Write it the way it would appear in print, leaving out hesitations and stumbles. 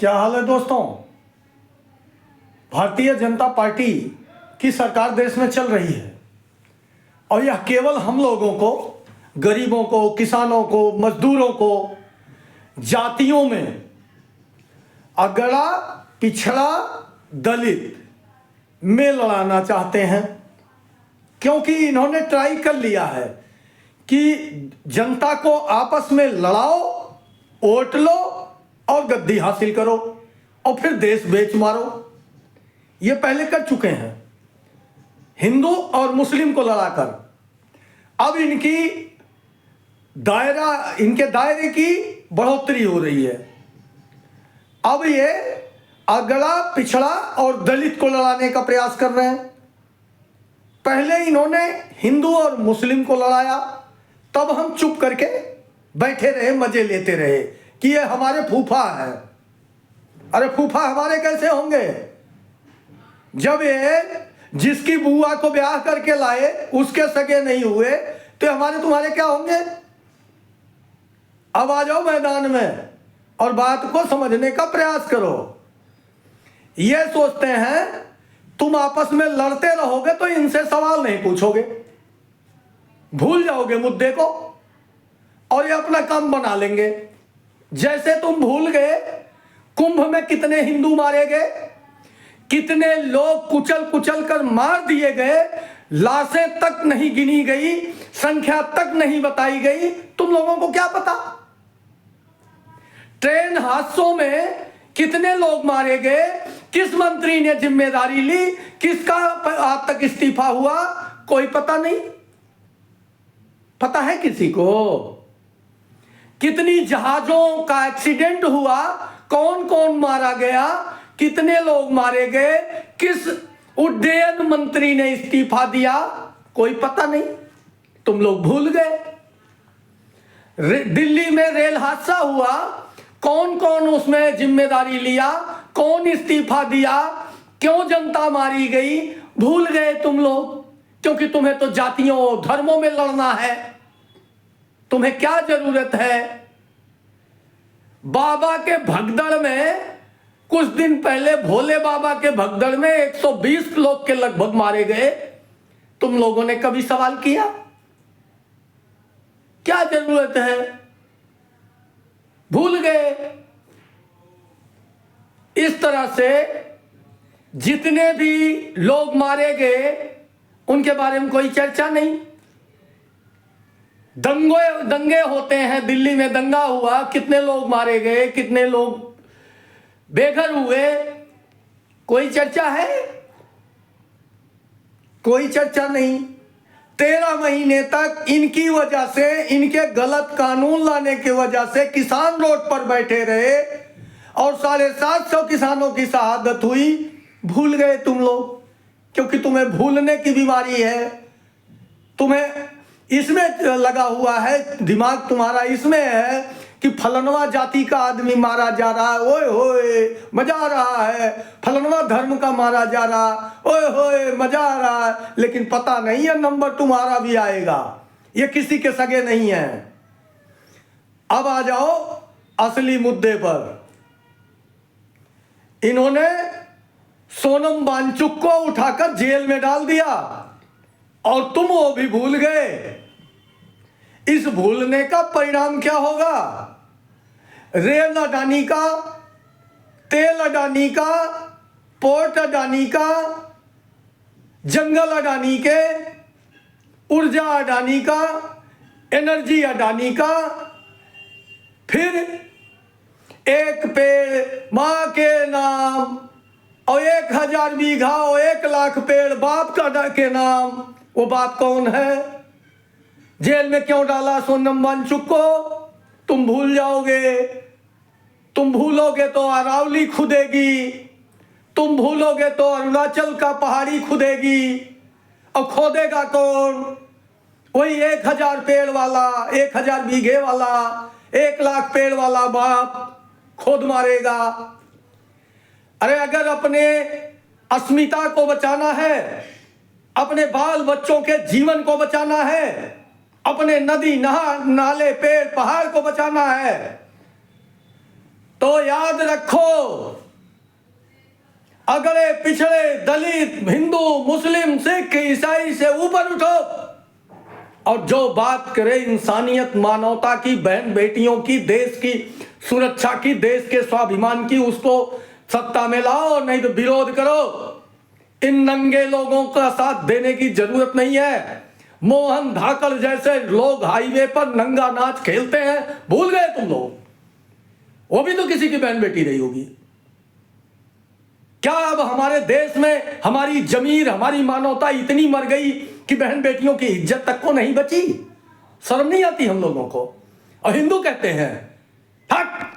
क्या हाल है दोस्तों। भारतीय जनता पार्टी की सरकार देश में चल रही है और यह केवल हम लोगों को, गरीबों को, किसानों को, मजदूरों को, जातियों में अगड़ा पिछड़ा दलित में लड़ाना चाहते हैं, क्योंकि इन्होंने ट्राई कर लिया है कि जनता को आपस में लड़ाओ, वोट लो और गद्दी हासिल करो और फिर देश बेच मारो। ये पहले कर चुके हैं हिंदू और मुस्लिम को लड़ाकर। अब इनके दायरे की बढ़ोतरी हो रही है। अब ये अगड़ा पिछड़ा और दलित को लड़ाने का प्रयास कर रहे हैं। पहले इन्होंने हिंदू और मुस्लिम को लड़ाया, तब हम चुप करके बैठे रहे, मजे लेते रहे कि ये हमारे फूफा है। अरे फूफा हमारे कैसे होंगे जब ये जिसकी बुआ को ब्याह करके लाए उसके सगे नहीं हुए, तो हमारे तुम्हारे क्या होंगे। अब आ जाओ मैदान में और बात को समझने का प्रयास करो। ये सोचते हैं तुम आपस में लड़ते रहोगे तो इनसे सवाल नहीं पूछोगे, भूल जाओगे मुद्दे को और ये अपना काम बना लेंगे। जैसे तुम भूल गए कुंभ में कितने हिंदू मारे गए, कितने लोग कुचल कुचल कर मार दिए गए, लाशें तक नहीं गिनी गई, संख्या तक नहीं बताई गई। तुम लोगों को क्या पता। ट्रेन हादसों में कितने लोग मारे गए, किस मंत्री ने जिम्मेदारी ली, किसका आज तक इस्तीफा हुआ, कोई पता नहीं। पता है किसी को कितनी जहाजों का एक्सीडेंट हुआ, कौन कौन मारा गया, कितने लोग मारे गए, किस उड्डयन मंत्री ने इस्तीफा दिया, कोई पता नहीं। तुम लोग भूल गए। दिल्ली में रेल हादसा हुआ, कौन कौन उसमें जिम्मेदारी लिया, कौन इस्तीफा दिया, क्यों जनता मारी गई, भूल गए तुम लोग। क्योंकि तुम्हें तो जातियों धर्मों में लड़ना है, तुम्हें क्या जरूरत है। बाबा के भगदड़ में कुछ दिन पहले भोले बाबा के भगदड़ में 120 लोग के लगभग मारे गए। तुम लोगों ने कभी सवाल किया क्या जरूरत है, भूल गए। इस तरह से जितने भी लोग मारे गए उनके बारे में कोई चर्चा नहीं। दंगे होते हैं, दिल्ली में दंगा हुआ, कितने लोग मारे गए, कितने लोग बेघर हुए, कोई चर्चा है, कोई चर्चा नहीं। 13 महीने तक इनकी वजह से, इनके गलत कानून लाने की वजह से किसान रोड पर बैठे रहे और 750 किसानों की शहादत हुई। भूल गए तुम लोग, क्योंकि तुम्हें भूलने की बीमारी है, तुम्हें इसमें लगा हुआ है, दिमाग तुम्हारा इसमें है कि फलनवा जाति का आदमी मारा जा रहा है, ओए होए मजा आ रहा है, फलनवा धर्म का मारा जा रहा, ओए होए मजा आ रहा है। लेकिन पता नहीं है नंबर तुम्हारा भी आएगा, ये किसी के सगे नहीं है। अब आ जाओ असली मुद्दे पर। इन्होंने सोनम वांगचुक को उठाकर जेल में डाल दिया और तुम वो भी भूल गए। इस भूलने का परिणाम क्या होगा। रेल अडानी का, तेल अडानी का, पोर्ट अडानी का, जंगल अडानी के, ऊर्जा अडानी का, एनर्जी अडानी का, फिर एक पेड़ मां के नाम और 1000 बीघा और 1 लाख पेड़ बाप का के नाम। वो बाप कौन है। जेल में क्यों डाला सोनम वांगचुक को, तुम भूल जाओगे। तुम भूलोगे तो अरावली खुदेगी, तुम भूलोगे तो अरुणाचल का पहाड़ी खुदेगी। और खोदेगा कौन, वही 1000 पेड़ वाला, 1000 बीघे वाला, 1 लाख पेड़ वाला बाप खोद मारेगा। अरे अगर अपने अस्मिता को बचाना है, अपने बाल बच्चों के जीवन को बचाना है, अपने नदी नाले पेड़ पहाड़ को बचाना है, तो याद रखो, अगले पिछड़े दलित हिंदू मुस्लिम सिख ईसाई से ऊपर उठो और जो बात करे इंसानियत मानवता की, बहन बेटियों की, देश की सुरक्षा की, देश के स्वाभिमान की, उसको सत्ता में लाओ, नहीं तो विरोध करो। इन नंगे लोगों का साथ देने की जरूरत नहीं है। मोहन धाकड़ जैसे लोग हाईवे पर नंगा नाच खेलते हैं, भूल गए तुम लोग? वो भी तो किसी की बहन बेटी रही होगी। क्या अब हमारे देश में हमारी जमीर, हमारी मानवता इतनी मर गई कि बहन बेटियों की इज्जत तक को नहीं बची? शर्म नहीं आती हम लोगों को? और हिंदू कहते हैं, हट